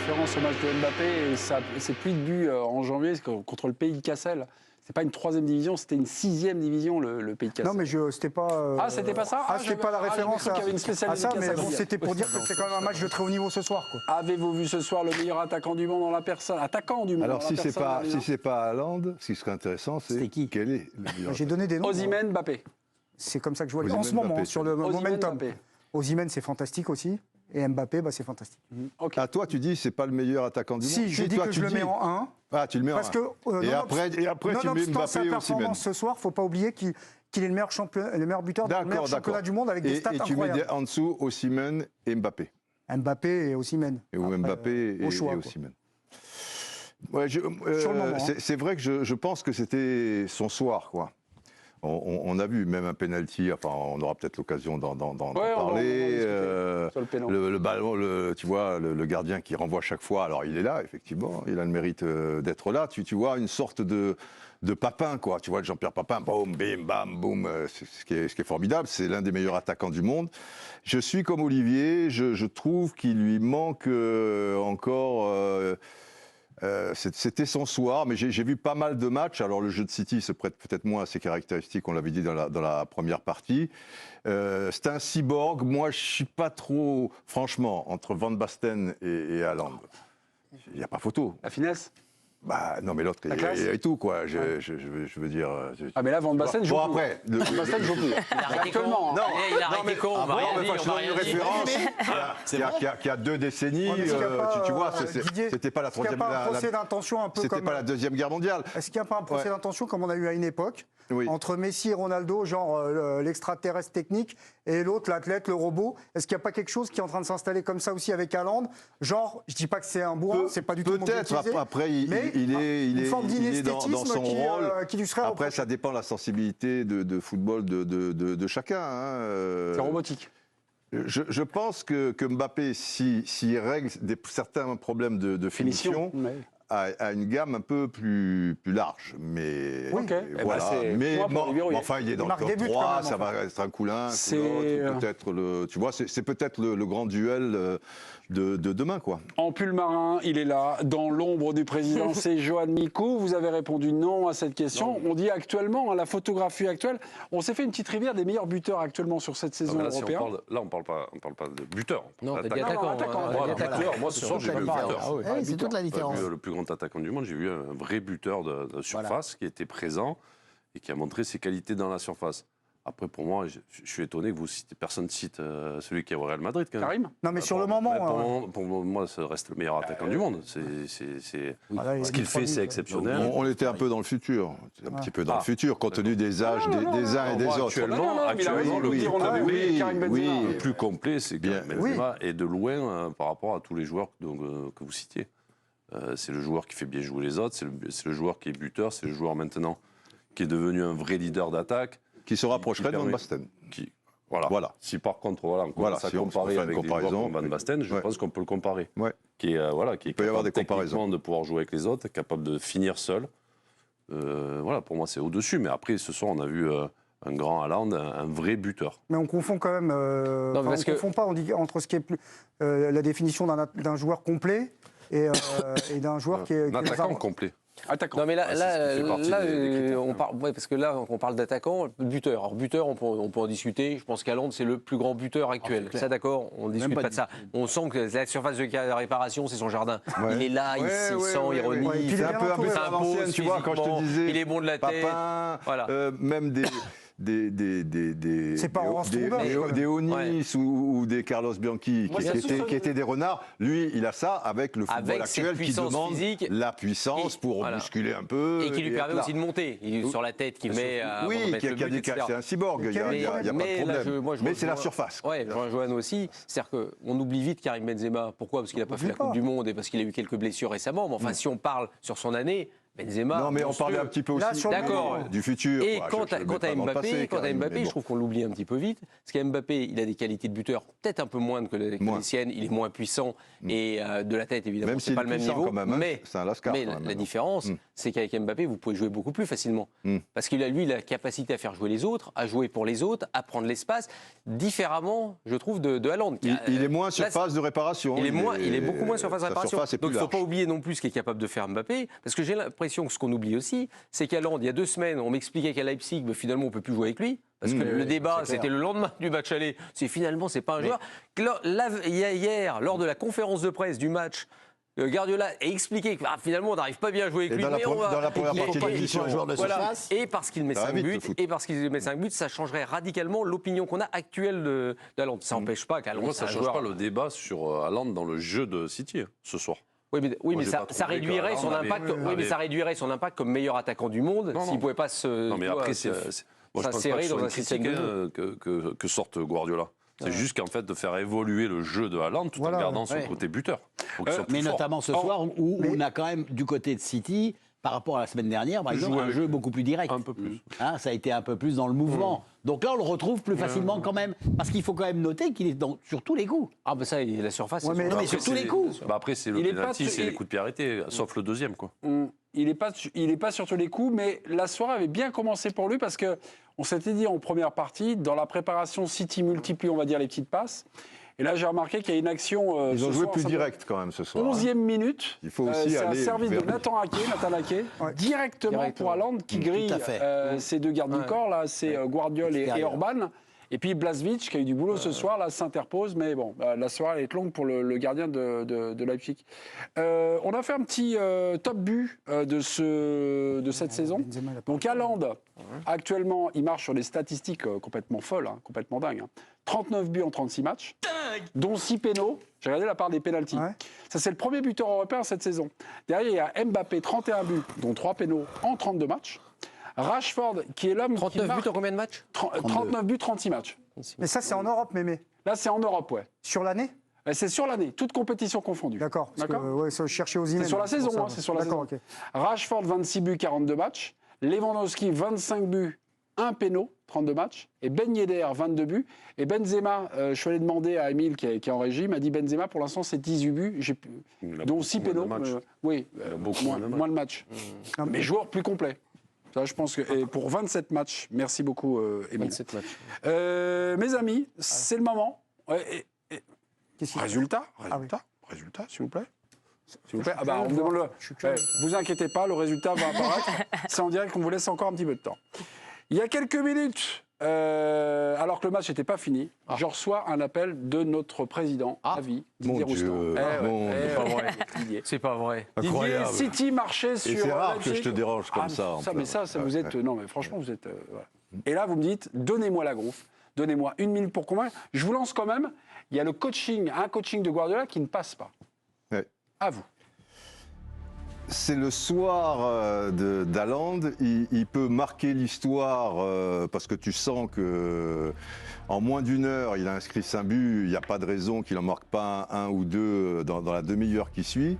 référence au match de Mbappé et ses pluies de buts en janvier contre le Pays de Cassel. C'est pas une 3e division, c'était une 6e division, le Pays de Cassel. Non, mais c'était pas. Ah, c'était pas ça. C'était pas la référence à ça, mais bon, c'était pour dire que c'était quand même un match de très haut niveau ce soir, quoi. Avez-vous vu ce soir le meilleur attaquant du monde dans la personne? Attaquant du monde. Alors, si c'est pas Haaland, ce qui serait intéressant, c'est qui? Quel est le meilleur? J'ai donné des noms. Osimhen, Mbappé. C'est comme ça que je vois Osimhen, en ce moment, Mbappé, sur le momentum. Mbappé. Osimhen, c'est fantastique aussi. Et Mbappé, c'est fantastique. Ok. Ah, toi, tu dis c'est pas le meilleur attaquant du monde. Si, j'ai dit que je le mets en 1. Ah, tu le mets en 1. Parce que, et après, tu mets Mbappé sa et Osimhen. performance ce soir, il ne faut pas oublier qu'il est le meilleur buteur dans le meilleur championnat du monde avec des stats incroyables. Et tu mets en dessous Osimhen et Mbappé. Mbappé et Osimhen. Ou Mbappé et Osimhen. Ouais, sur le moment. C'est vrai que je pense que c'était son soir, quoi. On a vu même un penalty, enfin on aura peut-être l'occasion d'en parler. Le ballon, tu vois, le gardien qui renvoie chaque fois, alors il est là, effectivement, il a le mérite d'être là. Tu vois, une sorte de Papin, quoi. Tu vois, Jean-Pierre Papin, boum, bim, bam, boum. Ce qui est formidable, c'est l'un des meilleurs attaquants du monde. Je suis comme Olivier, je trouve qu'il lui manque encore... c'était son soir, mais j'ai vu pas mal de matchs. Alors le jeu de City se prête peut-être moins à ses caractéristiques, on l'avait dit dans la première partie. C'est un cyborg. Moi, je suis pas trop, franchement, entre Van Basten et Haaland. Il n'y a pas photo. La finesse. Bah non, mais l'autre et tout, quoi. Je veux dire. Ah, mais là, Van Basten joue plus. Après, Van Basten joue plus. Actuellement. Non, il a arrêté con, on va rien dire, on va rien dire. Qui a 2 décennies, tu vois, c'était pas la troisième. Est-ce qu'il n'y a pas un procès d'intention un peu comme... C'était pas la Deuxième Guerre mondiale. Est-ce qu'il n'y a pas un procès d'intention comme on a eu à une époque entre Messi et Ronaldo, genre l'extraterrestre technique, et l'autre, l'athlète, le robot? Est-ce qu'il n'y a pas quelque chose qui est en train de s'installer comme ça aussi avec Haaland? Genre, je dis pas que c'est un bourrin, c'est pas du tout le mot que j'ai utilisé. Peut-être, après, il est dans son rôle. Qui lui serait après, ça dépend de la sensibilité de football de chacun. C'est robotique. Je pense que Mbappé, s'il règle certains problèmes de finition, a une gamme un peu plus large. Mais voilà. Enfin, il est dans le top 3, ça va être un coulin. Tu vois, c'est peut-être le grand duel de demain, quoi. En pull marin, il est là, dans l'ombre du président, c'est Johan Mikou. Vous avez répondu non à cette question. Non. On dit actuellement, la photographie actuelle, on s'est fait une petite rivière des meilleurs buteurs actuellement sur cette saison européenne. Là, on parle pas de buteur. Non, t'as dit attaquant. Moi, ce soir, j'ai vu le buteur. C'est toute la différence. Le plus grand attaquant du monde, j'ai vu un vrai buteur de surface qui était présent et qui a montré ses qualités dans la surface. Après, pour moi, je suis étonné que personne ne cite celui qui est au Real Madrid. Quand même. Karim ? Non, mais sur le moment... Pour moi, ça reste le meilleur attaquant du monde. Ce qu'il fait, c'est exceptionnel. On était un peu dans le futur. Un petit peu dans le futur, compte tenu des âges des uns et des autres. Actuellement, le plus complet, c'est Karim Benzema, et de loin par rapport à tous les joueurs que vous citiez. C'est le joueur qui fait bien jouer les autres, c'est le joueur qui est buteur, c'est le joueur maintenant qui est devenu un vrai leader d'attaque. Qui se rapprocherait de Van Basten. Voilà. Si par contre, ça comparer avec des joueurs comme Van Basten, je pense qu'on peut le comparer. Ouais. Qui est capable techniquement de pouvoir jouer avec les autres, capable de finir seul. Pour moi, c'est au-dessus. Mais après, ce soir, on a vu un grand Haaland, un vrai buteur. Mais on confond quand même... confond pas, on dit entre ce qui est plus la définition d'un joueur complet et d'un joueur qui est... Un attaquant complet. Attaquant. Non mais là on parle, parce que là on parle d'attaquant, buteur. Alors buteur, on peut en discuter. Je pense qu'Haaland c'est le plus grand buteur actuel. Ça d'accord, on discute pas de ça. On sent que la surface de réparation c'est son jardin. Il est là, il sent ironie. C'est un peu à l'ancienne, tu vois, quand je te disais. Il est bon de la tête. Voilà. Même des Onis ou des Carlos Bianchi qui étaient des renards. Lui, il a ça avec le football actuel qui demande physique, la puissance pour musculer un peu. Et qui lui permet aussi de monter. Il est sur la tête qui met... c'est un cyborg, il n'y a pas de problème. Mais c'est la surface. Oui, Johan aussi. C'est-à-dire qu'on oublie vite Karim Benzema. Pourquoi ? Parce qu'il n'a pas fait la Coupe du Monde et parce qu'il a eu quelques blessures récemment. Mais enfin, si on parle sur son année... Benzema. Non, mais on parlait un petit peu aussi du futur. Et quant à Mbappé, je trouve qu'on l'oublie un petit peu vite. Parce qu'Mbappé, il a des qualités de buteur peut-être un peu moins que les siennes. Il est moins puissant et de la tête, évidemment, c'est pas le même niveau. Mais la différence, c'est qu'avec Mbappé, vous pouvez jouer beaucoup plus facilement. Parce qu'il a, lui, la capacité à faire jouer les autres, à jouer pour les autres, à prendre l'espace, différemment, je trouve, de Haaland. Il est moins sur phase de réparation. Il est beaucoup moins sur phase de réparation. Donc il ne faut pas oublier non plus ce qu'est capable de faire Mbappé. Parce que j'ai l'impression que ce qu'on oublie aussi, c'est qu'Haaland, il y a 2 semaines, on m'expliquait qu'à Leipzig, finalement, on ne peut plus jouer avec lui. Parce que le débat, c'était le lendemain du match aller. Finalement, ce n'est pas un joueur. Hier, lors de la conférence de presse du match, Guardiola a expliqué que finalement, on n'arrive pas bien à jouer avec lui. Dans la première partie de l'émission, un joueur de surface. Et parce qu'il met 5 buts, ça changerait radicalement l'opinion qu'on a actuelle d'Haaland. Ça n'empêche pas qu'Haaland. Moi, ça ne change pas le débat sur Haaland dans le jeu de City ce soir. Oui, mais ça réduirait son impact. Oui, mais ça réduirait son impact comme meilleur attaquant du monde s'il ne pouvait pas se. Non, mais après, moi, je pense pas que ce soit une critique que sorte Guardiola. C'est juste qu'en fait, de faire évoluer le jeu de Haaland tout en gardant son côté buteur. Mais notamment ce soir où on a quand même du côté de City, par rapport à la semaine dernière, par exemple, un jeu beaucoup plus direct. Un peu plus. Ça a été un peu plus dans le mouvement. Donc là, on le retrouve plus facilement quand même. Parce qu'il faut quand même noter qu'il est sur tous les coups. Ah, ça, il est la surface. Mais sur tous les coups. Après, c'est le penalty, c'est les coups de pied arrêtés, sauf le deuxième, quoi. Il n'est pas sur tous les coups, mais la soirée avait bien commencé pour lui parce qu'on s'était dit en première partie, dans la préparation, City multiplie, on va dire, les petites passes. Et là, j'ai remarqué qu'il y a une action. Ils ont joué plus direct quand même ce soir. 11e minute. Il faut aussi aller. C'est un service de Nathan Ake, directement pour Haaland qui grille ces 2 gardes du corps. Là, c'est Guardiola et Orban. Et puis Blažević, qui a eu du boulot ce soir, là, s'interpose. Mais bon, la soirée elle est longue pour le gardien de Leipzig. On a fait un petit top but de cette saison. Donc Haaland, actuellement, il marche sur des statistiques complètement folles, complètement dingues. 39 buts en 36 matchs, dont 6 pénaux. J'ai regardé la part des pénaltys. Ça, c'est le premier buteur européen cette saison. Derrière, il y a Mbappé, 31 buts, dont 3 pénaux en 32 matchs. Rashford, qui est l'homme qui 39 buts en combien de matchs 39 buts, 36 matchs. Mais ça, c'est en Europe, Mémé. Là, c'est en Europe, ouais. Sur l'année? C'est sur l'année, toute compétition confondue. D'accord. Ça chercher aux emails. C'est sur la saison, c'est sur la saison. Okay. Rashford, 26 buts, 42 matchs. Lewandowski, 25 buts, 1 pénal, 32 matchs. Et Ben Yedder, 22 buts. Et Benzema, je suis allé demander à Emile, qui est en régie, il m'a dit Benzema, pour l'instant, c'est 18 buts, dont 6 pénaux. Oui, moins de matchs. Mais joueur plus complet. Ça, je pense que et pour 27 matchs, merci beaucoup, Émile. 27 matchs. Mes amis, c'est le moment. Résultat, s'il vous plaît. S'il vous plaît. On me demande vous inquiétez pas, le résultat va apparaître. C'est en direct qu'on vous laisse encore un petit peu de temps. Il y a quelques minutes, alors que le match n'était pas fini, je reçois un appel de notre président à vie, Didier Roustan. C'est pas vrai. Didier, City marchait sur. Et c'est rare que je te dérange comme ça. Ça, vous êtes. Non, mais franchement, vous êtes. Et là, vous me dites, donnez-moi la gaufre, donnez-moi 1 minute pour convaincre. Je vous lance quand même. Il y a un coaching de Guardiola qui ne passe pas. À vous. C'est le soir d'Haaland. Il peut marquer l'histoire parce que tu sens que en moins d'1 heure, il a inscrit 5 buts. Il n'y a pas de raison qu'il n'en marque pas un ou 2 dans la demi-heure qui suit.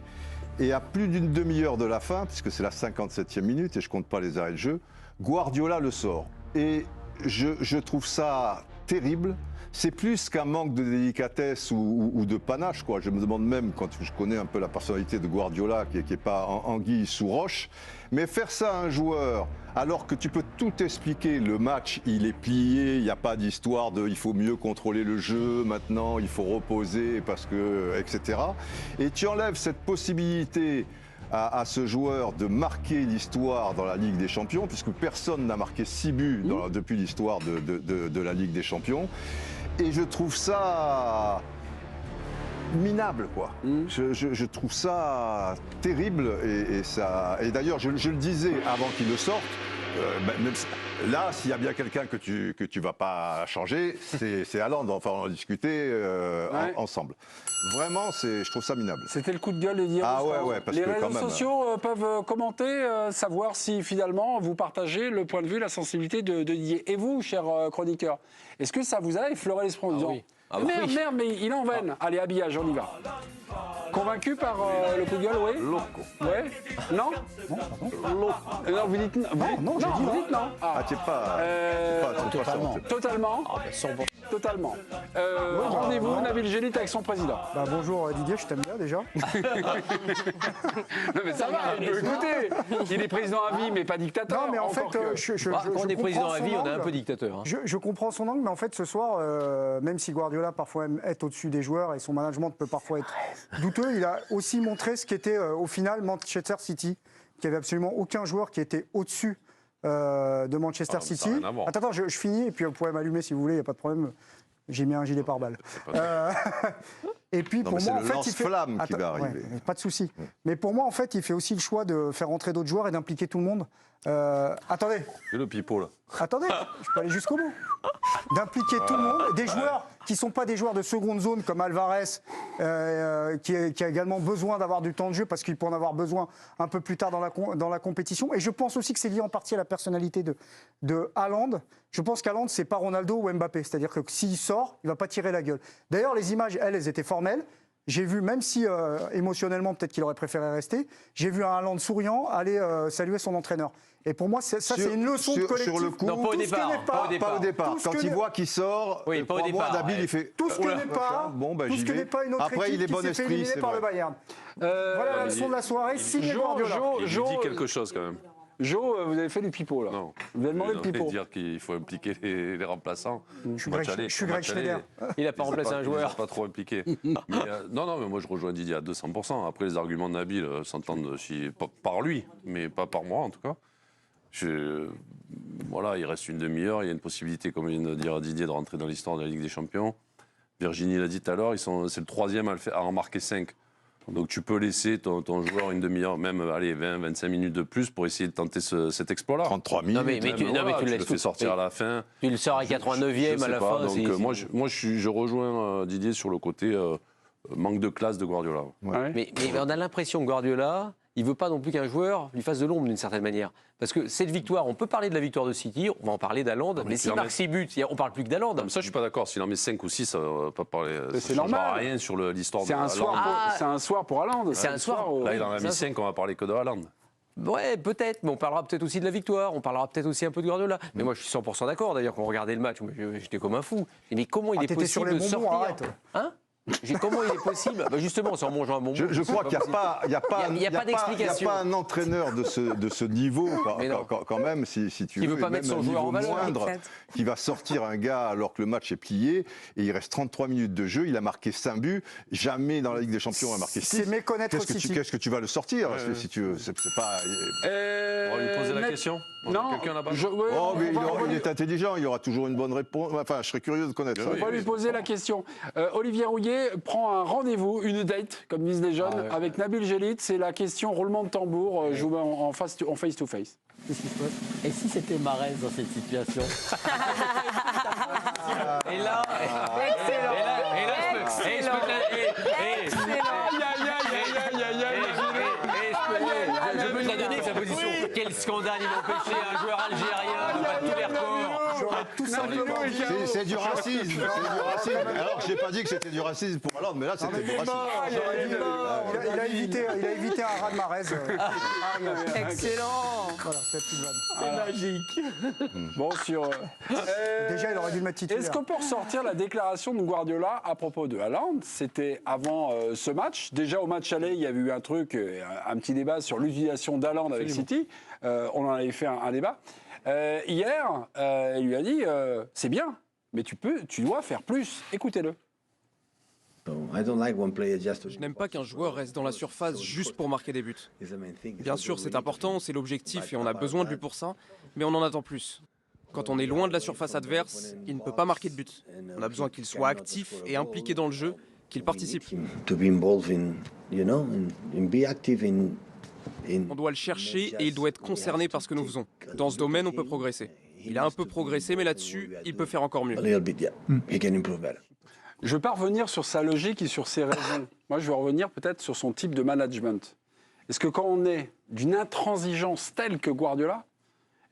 Et à plus d'une demi-heure de la fin, puisque c'est la 57e minute et je ne compte pas les arrêts de jeu, Guardiola le sort. Et je trouve ça terrible. C'est plus qu'un manque de délicatesse ou de panache, quoi. Je me demande même, quand je connais un peu la personnalité de Guardiola, qui n'est pas anguille sous roche, mais faire ça à un joueur, alors que tu peux tout expliquer, le match, il est plié, il n'y a pas d'histoire de il faut mieux contrôler le jeu, maintenant il faut reposer, parce que, etc. Et tu enlèves cette possibilité à ce joueur de marquer l'histoire dans la Ligue des Champions, puisque personne n'a marqué 6 buts depuis l'histoire de la Ligue des Champions. Et je trouve ça minable, quoi. Je trouve ça terrible. Et d'ailleurs, je le disais avant qu'il le sorte, même là, s'il y a bien quelqu'un que tu vas pas changer, c'est Haaland. Enfin, on en discutait ensemble. Vraiment, je trouve ça minable. C'était le coup de gueule de Didier Roustan. Ouais, parce les que réseaux quand même, sociaux peuvent commenter, savoir si finalement vous partagez le point de vue, la sensibilité de Didier. Et vous, cher chroniqueur, est-ce que ça vous a effleuré l'esprit en disant Ah bah merde, oui. merde, mais il est en veine. Allez, habillage, on y va. Convaincu par le coup de gueule, oui. Loco. Ouais. Non. Non, pardon. Non, vous dites non. non, j'ai dit vous non. dites non. Ah, tu n'es pas... Totalement. Totalement. Ah, bah, 100%. Totalement. Rendez-vous, Nabil Gélit avec son président. Bah, bonjour Didier, je t'aime bien déjà. Non, mais ça va, il peut écouter. Il est président à vie, mais pas dictateur. Non, mais en fait, encore que- Quand on est président à vie, on est un angle. peu dictateur. Hein. Je comprends son angle, mais en fait, ce soir, même si Guardiola parfois aime être au-dessus des joueurs et son management peut parfois être douteux, il a aussi montré ce qu'était au final Manchester City, qu'il n'y avait absolument aucun joueur qui était au-dessus de Manchester mais ça City. n'a rien à voir. Attends, je finis, et puis vous pouvez m'allumer si vous voulez, il n'y a pas de problème. J'ai mis un gilet pare-balles. Et puis Non, pour mais moi, c'est en le fait, lance-flamme qui va arriver. pas de souci. Mais pour moi, en fait, il fait aussi le choix de faire rentrer d'autres joueurs et d'impliquer tout le monde. Attendez, C'est le pipeau, là. attendez, je peux aller jusqu'au bout. D'impliquer tout le monde, des joueurs qui ne sont pas des joueurs de seconde zone comme Alvarez, qui a également besoin d'avoir du temps de jeu parce qu'il peut en avoir besoin un peu plus tard dans la compétition. Et je pense aussi que c'est lié en partie à la personnalité de Haaland. Je pense qu'Haaland, c'est pas Ronaldo ou Mbappé. C'est-à-dire que s'il sort, il ne va pas tirer la gueule. D'ailleurs, les images, elles étaient formelles. J'ai vu, même si émotionnellement, peut-être qu'il aurait préféré rester, j'ai vu un Haaland souriant aller saluer son entraîneur. Et pour moi, c'est une leçon de collectif. Sur le coup, Non, pas au Tout ce que départ. n'est pas- pas au départ. Tout ce Quand que il n'est- voit qu'il sort, Oui, pas au pour moi, départ, Nabil, ouais. il fait... Tout ce que n'est pas, Bon, bah, tout j'y ce que vais. n'est pas une autre Après, il est équipe bon qui s'est fait esprit, éliminer c'est par le vrai. Bayern. Voilà la leçon de la soirée, signé Guardiola. Il lui dit quelque chose, quand même. Jo, vous avez fait du pipeau, là. Non. Vous avez demandé le Il pipeau. dire qu'il faut impliquer les remplaçants. Je suis Greg Schneider. Il n'a pas remplacé un joueur. Pas trop impliqué. Non, mais moi je rejoins Didier à 200%. Après, les arguments de Nabil s'entendent par lui, mais pas par moi en tout cas. Voilà, il reste une demi-heure, il y a une possibilité, comme vient de dire Didier, de rentrer dans l'histoire de la Ligue des Champions. Virginie l'a dit tout à l'heure, c'est le troisième à en marquer 5. Donc tu peux laisser ton joueur une demi-heure, même 20-25 minutes de plus pour essayer de tenter cet exploit-là. 33 minutes. Non, mais tu le laisses le fais sortir à la fin. Tu le sors à 89e à la fin. Donc moi je rejoins Didier sur le côté manque de classe de Guardiola. Ouais. Mais on a l'impression que Guardiola, il ne veut pas non plus qu'un joueur lui fasse de l'ombre d'une certaine manière. Parce que cette victoire, on peut parler de la victoire de City, on va en parler d'Haaland, mais s'il marque 6 buts, on ne parle plus que d'Haaland. Ça, je ne suis pas d'accord. S'il en met 5 ou 6, ça ne va pas parler. C'est ça changera normal. rien sur l'histoire de C'est un, Haaland. soir pour Haaland. C'est un soir. au- Là, il en a mis 5, on va parler que de Haaland. Ouais, peut-être, mais on parlera peut-être aussi de la victoire, on parlera peut-être aussi un peu de Guardiola. Mais moi, je suis 100% d'accord, d'ailleurs, quand on regardait le match, j'étais comme un fou. Mais comment il est t'étais sur possible les de bonbons, sortir arrête. Hein Comment il est possible Justement, c'est en mangeant un bonbon. Je crois qu'il n'y a pas d'explication. un entraîneur de ce niveau, Mais non. quand même, si tu Qui veux, veut pas et mettre même son un joueur niveau en valeur. moindre, qui va sortir un gars alors que le match est plié, et il reste 33 minutes de jeu, il a marqué 5 buts, jamais dans la Ligue des Champions il a marqué 6. C'est méconnaître City. Qu'est-ce que tu vas le sortir, si tu veux, c'est pas... On va lui poser la question. Non, Quelqu'un là-bas Oh, mais il est intelligent, il y aura toujours une bonne réponse. Enfin, je serais curieux de connaître ça. On va lui poser la question. Olivier Rouillet prend un rendez-vous, une date, comme disent les jeunes, avec Nabil Gélit. C'est la question roulement de tambour, joué en face-to-face. Et si c'était Mahrez dans cette situation? Et là, je peux te la donner, sa position. Quel scandale, il a empêché un joueur algérien de battre tous les records. J'aurais tout simplement dit. C'est du racisme, c'est du racisme. Alors que je n'ai pas dit que c'était du racisme pour Hollande, mais là c'était du racisme. Il a évité un raz de Mahrez. Excellent. Voilà, c'est la petite vanne. Bon, sur. Déjà, il aurait dû le mettre titulaire. Est-ce qu'on peut ressortir la déclaration de Guardiola à propos de Haaland? C'était avant ce match. Déjà au match aller, il y avait eu un truc, un petit débat sur l'utilisation d'Haaland avec City. On en avait fait un débat. Hier, il lui a dit c'est bien, mais tu dois faire plus. Écoutez-le. Je n'aime pas qu'un joueur reste dans la surface juste pour marquer des buts. Bien sûr, c'est important, c'est l'objectif et on a besoin de lui pour ça, mais on en attend plus. Quand on est loin de la surface adverse, il ne peut pas marquer de but. On a besoin qu'il soit actif et impliqué dans le jeu, qu'il participe. On doit le chercher et il doit être concerné par ce que nous faisons. Dans ce domaine, on peut progresser. Il a un peu progressé, mais là-dessus, il peut faire encore mieux. Je ne veux pas revenir sur sa logique et sur ses raisons. Moi, je veux revenir peut-être sur son type de management. Est-ce que quand on est d'une intransigeance telle que Guardiola,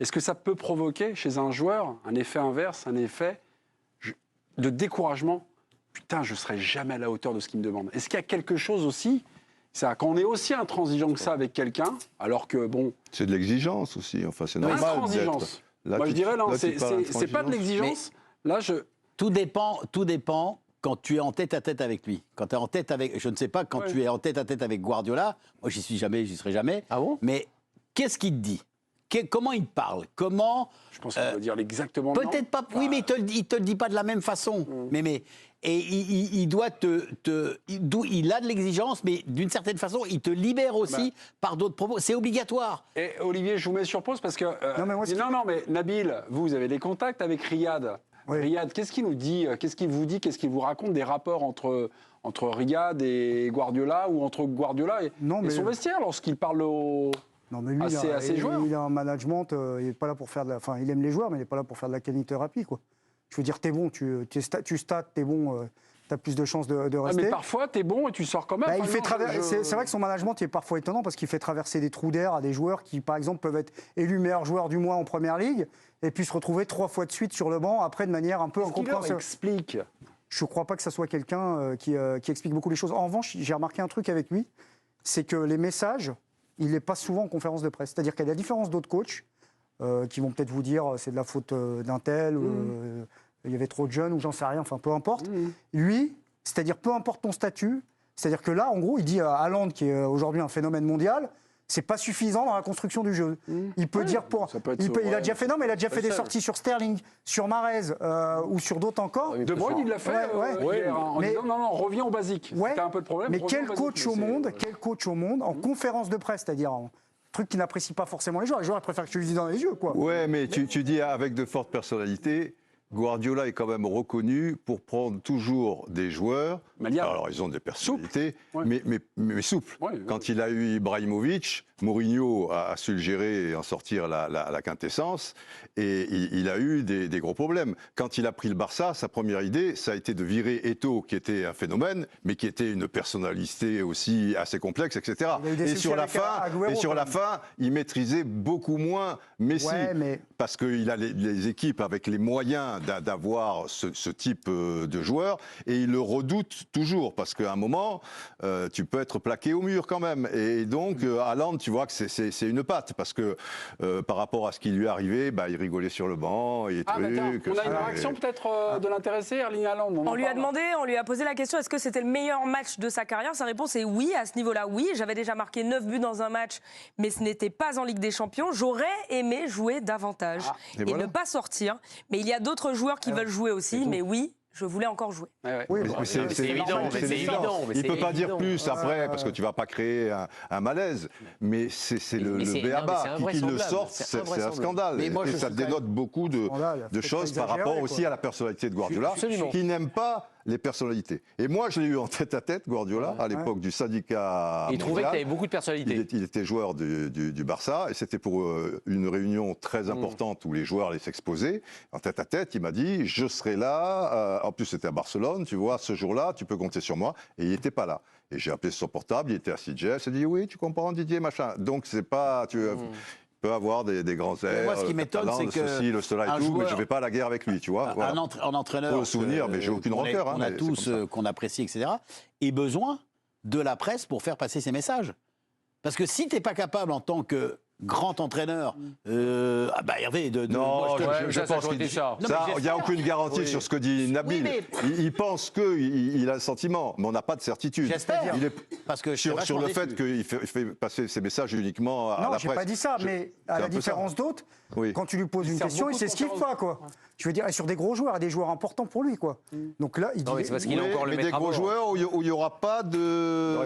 est-ce que ça peut provoquer chez un joueur un effet inverse, un effet de découragement putain, je ne serai jamais à la hauteur de ce qu'il me demande. Est-ce qu'il y a quelque chose aussi, ça, quand on est aussi intransigeant que ça avec quelqu'un, alors que bon... C'est de l'exigence aussi, enfin c'est normal. Intransigence. Moi je dirais, non, c'est pas de l'exigence. Là, Tout dépend quand tu es en tête-à-tête avec lui. Quand tu es en tête avec... Je ne sais pas, quand tu es en tête-à-tête avec Guardiola, moi j'y suis jamais, j'y serai jamais. Ah bon? Mais qu'est-ce qu'il te dit? Comment il te parle? Comment... Je pense qu'il va dire exactement. Peut-être pas. Oui, mais il te le dit pas de la même façon. Et il doit il a de l'exigence, mais d'une certaine façon, il te libère aussi par d'autres propos. C'est obligatoire. Et Olivier, je vous mets sur pause parce que mais Nabil, vous avez des contacts avec Riyad. Oui. Riyad, qu'est-ce qu'il nous dit? Qu'est-ce qu'il vous dit? Qu'est-ce qu'il vous raconte des rapports entre Riyad et Guardiola ou entre Guardiola et son vestiaire lorsqu'il parle Non, mais lui, à ses joueurs? Il a un management, il est pas là pour faire de la... Enfin, il aime les joueurs, mais il n'est pas là pour faire de la canithérapie, quoi. Je veux dire, t'es bon, tu stats, t'es bon, t'as plus de chances de rester. Mais parfois, t'es bon et tu sors quand même. C'est vrai que son management est parfois étonnant parce qu'il fait traverser des trous d'air à des joueurs qui, par exemple, peuvent être élus meilleurs joueurs du mois en Première Ligue et puis se retrouver 3 fois de suite sur le banc, après de manière un peu incompréhensible. Explique. Je ne crois pas que ça soit quelqu'un qui explique beaucoup les choses. En revanche, j'ai remarqué un truc avec lui, c'est que les messages, il les passe souvent en conférence de presse. C'est-à-dire qu'à la différence d'autres coachs, qui vont peut-être vous dire c'est de la faute d'un tel, il y avait trop de jeunes, ou j'en sais rien, enfin peu importe. Lui, c'est-à-dire peu importe ton statut, c'est-à-dire que là, en gros, il dit à Haaland, qui est aujourd'hui un phénomène mondial, c'est pas suffisant dans la construction du jeu. Il peut dire il a déjà fait fait des sorties sur Sterling, sur Mahrez ou sur d'autres encore. De Bruyne, il l'a fait en disant non, reviens au basique. Ouais, un peu de problème. Mais quel coach au monde en conférence de presse, c'est-à-dire truc qui n'apprécie pas forcément les joueurs. Les joueurs préfèrent que tu lui dis dans les yeux, quoi. Ouais, mais tu dis avec de fortes personnalités. Guardiola est quand même reconnu pour prendre toujours des joueurs. Alors, ils ont des personnalités, mais souples. Quand il a eu Ibrahimovic, Mourinho a su le gérer et en sortir la quintessence. Et il a eu des gros problèmes. Quand il a pris le Barça, sa première idée, ça a été de virer Eto'o, qui était un phénomène, mais qui était une personnalité aussi assez complexe, etc. Et sur la fin, il maîtrisait beaucoup moins Messi. Parce qu'il a les équipes avec les moyens d'avoir ce type de joueur. Et il le redoute toujours, parce qu'à un moment, tu peux être plaqué au mur quand même. Et donc, Haaland, tu vois que c'est une patte, parce que par rapport à ce qui lui est arrivé, il rigolait sur le banc. Et on a une réaction peut-être de l'intéressé, Erling Haaland. On lui a posé la question, est-ce que c'était le meilleur match de sa carrière? Sa réponse est oui, à ce niveau-là, oui. J'avais déjà marqué 9 buts dans un match, mais ce n'était pas en Ligue des Champions. J'aurais aimé jouer davantage et ne pas sortir. Mais il y a d'autres joueurs qui veulent jouer aussi, mais oui. Je voulais encore jouer. Oui, mais c'est évident. Il ne peut pas dire plus après, parce que tu ne vas pas créer un malaise. Mais c'est le b.a.-ba. Qu'il le sorte, c'est un scandale. Et ça dénote beaucoup de choses par rapport aussi à la personnalité de Guardiola, qui n'aime pas les personnalités. Et moi, je l'ai eu en tête-à-tête, Guardiola, à l'époque du syndicat. Il trouvait que tu avais beaucoup de personnalité. Il était joueur du Barça, et c'était pour une réunion très importante où les joueurs allaient s'exposer. En tête-à-tête, il m'a dit, je serai là. En plus, c'était à Barcelone, tu vois, ce jour-là, tu peux compter sur moi. Et il n'était pas là. Et j'ai appelé son portable, il était à CJ, j'ai dit, oui, tu comprends, Didier, machin. Donc, c'est pas... peut avoir des grands airs, moi, ce qui m'étonne, c'est que ceci, le cela et tout, mais je ne vais pas à la guerre avec lui, tu vois. Voilà. Un entraîneur, pour le souvenir, mais j'ai aucune rancœur. On a tous qu'on apprécie, etc. Et besoin de la presse pour faire passer ses messages. Parce que si tu n'es pas capable en tant que grand entraîneur, Hervé, non, je pense qu'il ça. Il n'y a aucune garantie sur ce que dit Nabil. Il pense qu'il a le sentiment, mais on n'a pas de certitude. J'espère. Parce que sur le fait qu'il fait passer ses messages uniquement à la presse. Non, j'ai pas dit ça, mais à la différence d'autres, quand tu lui poses une question, il sait ce qu'il fait, quoi. Je veux dire, sur des gros joueurs, des joueurs importants pour lui, quoi. Donc là, il dit. C'est parce qu'il a encore le des gros joueurs où il n'y aura pas de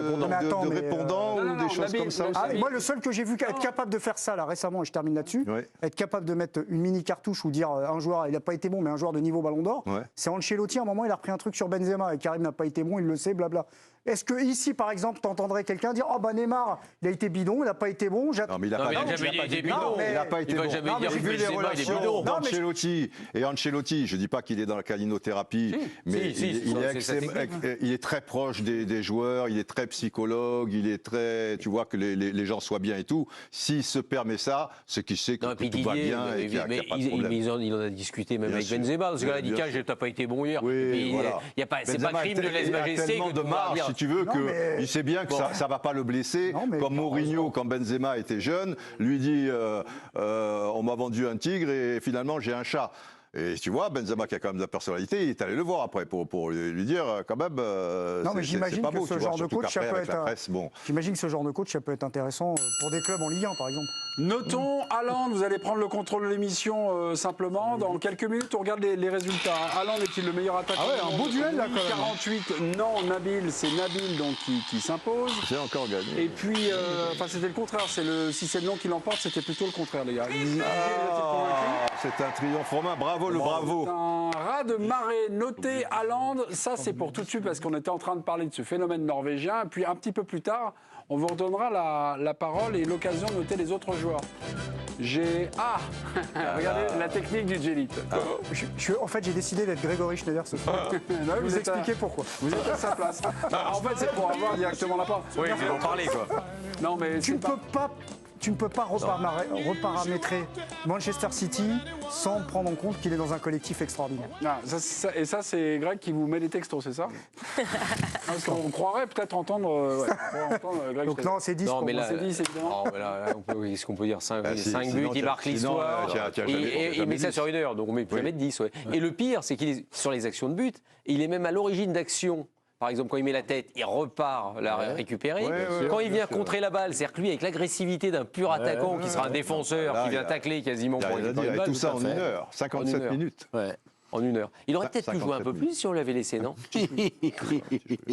répondants ou des choses comme ça. Moi, le seul que j'ai vu être capable de faire ça là récemment, et je termine là-dessus, être capable de mettre une mini cartouche ou dire un joueur, il n'a pas été bon, mais un joueur de niveau Ballon d'Or, c'est Ancelotti. À un moment, il a repris un truc sur Benzema et Karim n'a pas été bon, il le sait, blabla. Est-ce que ici, par exemple, t'entendrais quelqu'un dire, oh bah Neymar, il a été bidon, il n'a pas été bon. Non, mais il n'a pas été bidon. Il n'a pas été bon. J'ai vu les relations d'Ancelotti. Et Ancelotti, je ne dis pas qu'il est dans la calinothérapie, mais il est très proche des joueurs, il est très psychologue, il est très, tu vois, que les gens soient bien et tout. S'il se permet ça, c'est qu'il sait que tout va bien et qu'il n'y a pas de problème. Il en a discuté même avec Benzema. Parce que là, il dit, tiens, t'as pas été bon hier. C'est pas crime de lèse-majesté. Il a tellement de marge, si tu veux, qu'il sait bien que ça ne va pas le blesser. Comme Mourinho, quand Benzema était jeune, lui dit on m'a vendu un tigre et finalement j'ai un chat. Et tu vois, Benzema qui a quand même de la personnalité, il est allé le voir après pour lui dire quand même. Non, mais j'imagine que ce genre de coach, ça peut être. J'imagine que ce genre de coach, ça peut être intéressant pour des clubs en Ligue 1, par exemple. Notons, Haaland, vous allez prendre le contrôle de l'émission simplement. Dans quelques minutes, on regarde les résultats. Haaland est-il le meilleur attaquant? Ah ouais, un beau duel là quand même. 48, non, Nabil, c'est Nabil donc qui s'impose. C'est encore gagné. Et puis, c'était le contraire. Si c'est le nom qui l'emporte, c'était plutôt le contraire, les gars. C'est un triomphe romain, bravo le bravo. Un raz de marée, notez Haaland, ça c'est pour tout de suite parce qu'on était en train de parler de ce phénomène norvégien. Puis un petit peu plus tard, on vous redonnera la parole et l'occasion de noter les autres joueurs. Regardez la technique du Djellit. En fait, j'ai décidé d'être Grégory Schneider ce soir. Je vais vous expliquer pourquoi. Vous êtes à sa place. En fait, c'est pour avoir directement la parole. Oui, ils vont parler quoi. Non, mais tu ne peux pas reparamétrer Manchester City sans prendre en compte qu'il est dans un collectif extraordinaire. Et ça, c'est Greg qui vous met des textos, c'est ça? Parce qu'on croirait peut-être entendre, Greg. Donc non, c'est 10 pour moi. C'est 10, évidemment. Qu'est-ce qu'on peut dire? 5 buts, il marque l'histoire. Il met ça sur une heure, donc on met plus jamais de 10. Ouais. Et le pire, c'est qu'il est sur les actions de but, il est même à l'origine d'actions. Par exemple, quand il met la tête, il repart la récupérer. Quand il vient contrer la balle, c'est-à-dire que lui, avec l'agressivité d'un pur attaquant qui sera un défenseur, qui vient tacler quasiment pour une balle. Tout ça en 1 heure, 57 minutes. En 1 heure. Il aurait peut-être pu jouer un peu plus si on l'avait laissé, non?